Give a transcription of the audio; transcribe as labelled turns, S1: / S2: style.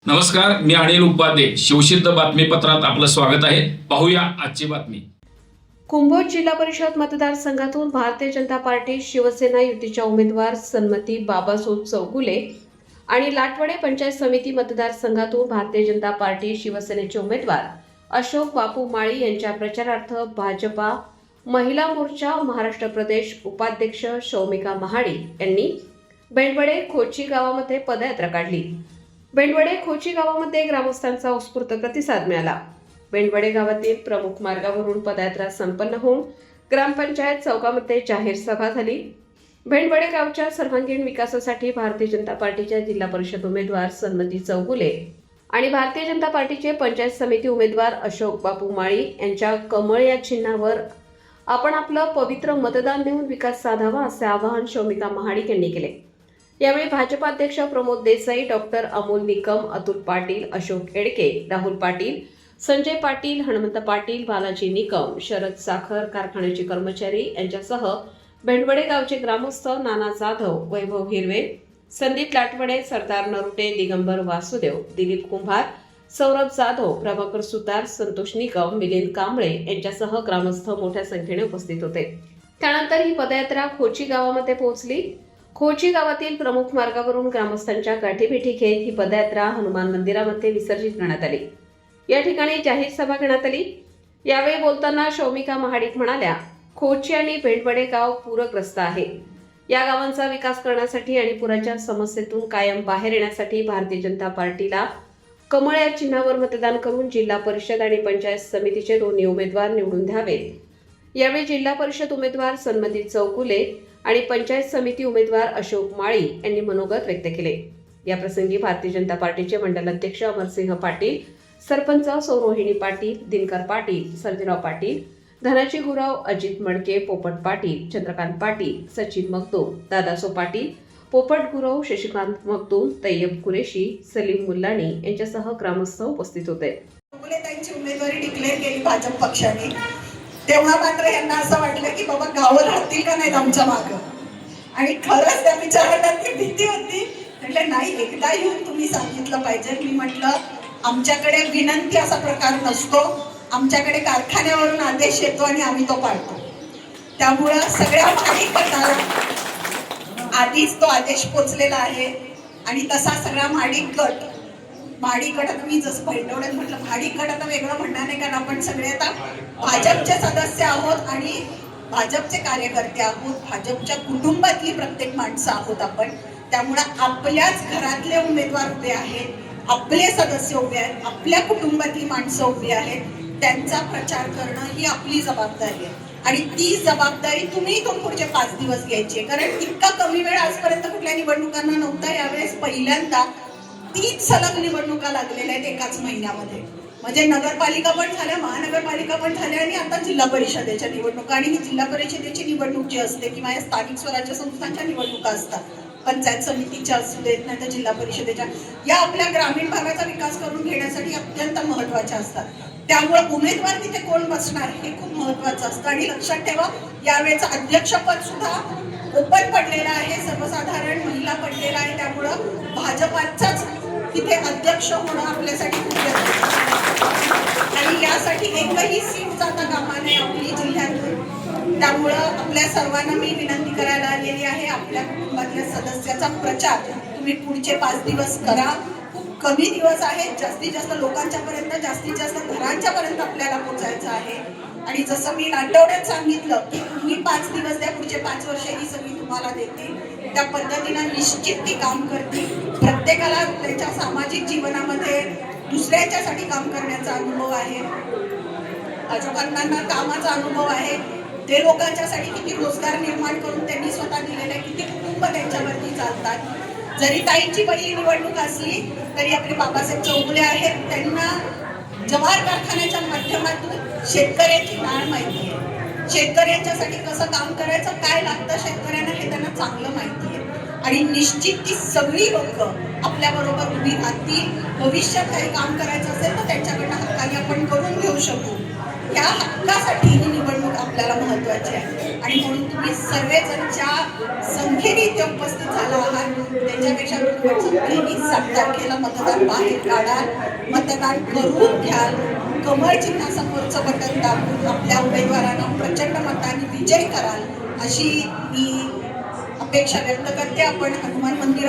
S1: नमस्कार, मी अनिल उपाध्ये. शिवसिद्ध बातमीपत्रात आपलं स्वागत आहे. पाहूया आजची बातमी.
S2: कुंभोज जिल्हा परिषद मतदारसंघातून भारतीय जनता पार्टी शिवसेना युतीच्या उमेदवार सन्मती बाबासाहेब चौगुले आणि लाटवडे पंचायत समिती मतदारसंघातून भारतीय जनता पार्टी शिवसेनेचे उमेदवार अशोक बापू माळी यांच्या प्रचारार्थ भाजपा महिला मोर्चा महाराष्ट्र प्रदेश उपाध्यक्ष शौमिका महाडी यांनी बेंडवडे खोची गावामध्ये पदयात्रा काढली. बेंडवडे खोची गावामध्ये ग्रामस्थांचा उत्स्फूर्त प्रतिसाद मिळाला. बेंडवडे गावातील प्रमुख मार्गावरून पदयात्रा संपन्न होऊन ग्रामपंचायत चौकामध्ये जाहीर सभा झाली. बेंडवडे गावच्या सर्वांगीण विकासासाठी भारतीय जनता पार्टीच्या जिल्हा परिषद उमेदवार सन्मती चौगुले आणि भारतीय जनता पार्टीचे पंचायत समिती उमेदवार अशोक बापू माळी यांच्या कमळ या चिन्हावर आपण आपलं पवित्र मतदान देऊन विकास साधावा असे आवाहन शौमिका महाडिक यांनी केले. यावेळी भाजपा अध्यक्ष प्रमोद देसाई, डॉक्टर अमोल निकम, अतुल पाटील, अशोक एडके, राहुल पाटील, संजय पाटील, हनुमंत पाटील, बालाजी निकम, शरद साखर कारखान्याचे कर्मचारी यांच्यासह बेंडवडे गावचे ग्रामस्थ नाना जाधव, वैभव हिरवे, संदीप लाटवडे, सरदार नरुटे, दिगंबर वासुदेव, दिलीप कुंभार, सौरभ जाधव, प्रभाकर सुतार, संतोष निकम, मिलिंद कांबळे यांच्यासह ग्रामस्थ मोठ्या संख्येने उपस्थित होते. त्यानंतर ही पदयात्रा खोची गावामध्ये पोहोचली. खोची गावातील प्रमुख मार्गावरून ग्रामस्थांच्या गाठीभेटी घेत ही पदयात्रा हनुमान मंदिरामध्ये विसर्जित करण्यात आली. या ठिकाणी जाहीर सभा घेण्यात आली. यावेळी बोलताना शौमिका महाडिक म्हणाल्या, खोची आणि बेंडवडे गाव पूरग्रस्त आहे. या गावांचा विकास करण्यासाठी आणि पुराच्या समस्येतून कायम बाहेर येण्यासाठी भारतीय जनता पार्टीला कमळ या चिन्हावर मतदान करून जिल्हा परिषद आणि पंचायत समितीचे दोन्ही उमेदवार निवडून द्यावेत. यावेळी जिल्हा परिषद उमेदवार सन्मती चौगुले आणि पंचायत समिती उमेदवार अशोक माळी यांनी मनोगत व्यक्त केले. याप्रसंगी भारतीय जनता पार्टीचे मंडल अध्यक्ष अमरसिंह पाटील, सरपंच सौरोहिणी पाटील, दिनकर पाटील, सर्जेराव पाटील, धनाजी गुराव, अजित मडके, पोपट पाटील, चंद्रकांत पाटील, सचिन मगदूम, दादासो पाटील, पोपट गुरव, शशिकांत मगदूम, तय्यब कुरेशी, सलीम मुल्लानी यांच्यासह ग्रामस्थ उपस्थित होते.
S3: त्यांची उमेदवारी डिक्लेअर केली भाजप पक्षाने, तेव्हा मात्र यांना असं वाटलं की बाबा गावं राहतील का नाहीत आमच्या मागं. आणि खरंच त्या विचारांना ती भीती होती. म्हटले नाही, एकदा येऊन तुम्ही सांगितलं पाहिजे. मी म्हटलं आमच्याकडे विनंती असा प्रकार नसतो, आमच्याकडे कारखान्यावरून आदेश येतो आणि आम्ही तो पाळतो. त्यामुळं सगळ्या माडी गटाला आधीच तो आदेश पोचलेला आहे आणि तसा सगळा माडी गट आता मी जसं बेंडवड्यात म्हटलं माडी गट आता वेगळं म्हणणार नाही, कारण आपण सगळे आता भाजपचे सदस्य आहोत आणि भाजपचे कार्यकर्ते आहोत, भाजपच्या कुटुंबातली प्रत्येक माणसं आहोत आपण. त्यामुळं आपल्याच घरातले उमेदवार उभे आहेत, आपले सदस्य उभे आहेत, आपल्या कुटुंबातली माणसं उभी आहेत. त्यांचा प्रचार करणं ही आपली जबाबदारी आहे आणि ती जबाबदारी तुम्ही इथून पुढचे 5 दिवस घ्यायची, कारण इतका कमी वेळ आजपर्यंत कुठल्या निवडणुकांना नव्हता. यावेळेस पहिल्यांदा 3 सलग निवडणुका लागलेल्या आहेत एकाच महिन्यामध्ये. म्हणजे नगरपालिका पण झाल्या, महानगरपालिका पण झाल्या आणि आता जिल्हा परिषदेच्या निवडणुका. आणि ही जिल्हा परिषदेची निवडणूक जी असते किंवा या स्थानिक स्वराज्य संस्थांच्या निवडणुका असतात, पंचायत समितीच्या असू देत नाही तर जिल्हा परिषदेच्या, या आपल्या ग्रामीण भागाचा विकास करून घेण्यासाठी अत्यंत महत्वाच्या असतात. त्यामुळे उमेदवार तिथे कोण बसणार हे खूप महत्वाचं असतं. आणि लक्षात ठेवा, यावेळेचं अध्यक्षपद सुद्धा ओपन पडलेलं आहे, सर्वसाधारण महिला पडलेला आहे. त्यामुळं भाजपाचाच तिथे अध्यक्ष होणं आपल्यासाठी खूप गरजेचं आहे आणि यासाठी एकही सीट जाता कामा नये आपली जिल्ह्यातून. त्यामुळं आपल्या सर्वांना मी विनंती करायला आलेली आहे, आपल्या कुटुंबातल्या सदस्याचा प्रचार तुम्ही पुढचे 5 दिवस करा. खूप कमी दिवस आहेत, जास्तीत जास्त लोकांच्या पर्यंत, जास्तीत जास्त घरांच्या पर्यंत आपल्याला पोहोचायचं आहे. आणि जसं मी आठवड्यात सांगितलं की तुम्ही 5 दिवस द्या, पुढचे 5 वर्ष ही सगळी तुम्हाला देतील. त्या पद्धतीनं निश्चित ती काम करतील. प्रत्येकाला त्याच्या सामाजिक जीवनामध्ये दुसऱ्याच्यासाठी काम करण्याचा अनुभव आहे, आजोबांना कामाचा अनुभव आहे. ते लोकांच्यासाठी किती रोजगार निर्माण करून त्यांनी स्वतः दिलेले, किती कुटुंब त्यांच्यावरती चालतात. जरी ताईंची पहिली निवडणूक असली तरी आपले बाबासाहेब चौगुले आहेत, त्यांना जवाहर कारखान्याच्या माध्यमातून शेतकऱ्याची नाळ माहिती आहे. शेतकऱ्यांच्यासाठी कसं काम करायचं, काय लागतं शेतकऱ्यांना हे त्यांना चांगलं माहिती आहे. आणि निश्चित ती सगळी लोक आपल्या बरोबर उभी राहतील. भविष्यात काही काम करायचं असेल तर त्यांच्याकडनं हक्काने आपण करून घेऊ शकू. या हक्कासाठी ही निवडणूक आपल्याला महत्वाची आहे. आणि म्हणून तुम्ही सर्वजण ज्या संख्येने इथे उपस्थित झाला आहात त्याच्यापेक्षा मी म्हणतो की 7 तारखेला मतदान बाहेर काढाल, मतदान करून घ्याल, कमळ चिन्हासमोरचं बटन दाबून आपल्या उमेदवारांना प्रचंड मताने विजयी कराल अशी मी अपेक्षा व्यक्त करते. आपण हनुमान मंदिरात